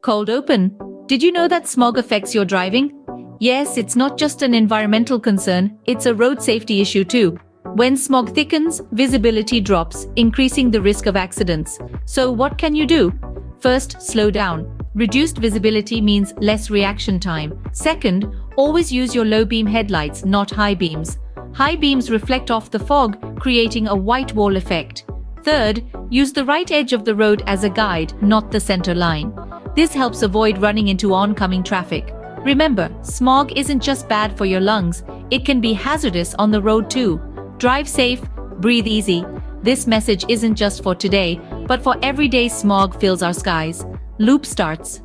Cold open. Did you know that smog affects your driving? Yes, it's not just an environmental concern, it's a road safety issue too. When smog thickens, visibility drops, increasing the risk of accidents. So what can you do? First, slow down. Reduced visibility means less reaction time. Second, always use your low beam headlights, not high beams. High beams reflect off the fog, creating a white wall effect. Third, use the right edge of the road as a guide, not the center line. This helps avoid running into oncoming traffic. Remember, smog isn't just bad for your lungs, it can be hazardous on the road too. Drive safe, breathe easy. This message isn't just for today, but for every day smog fills our skies. Loop starts.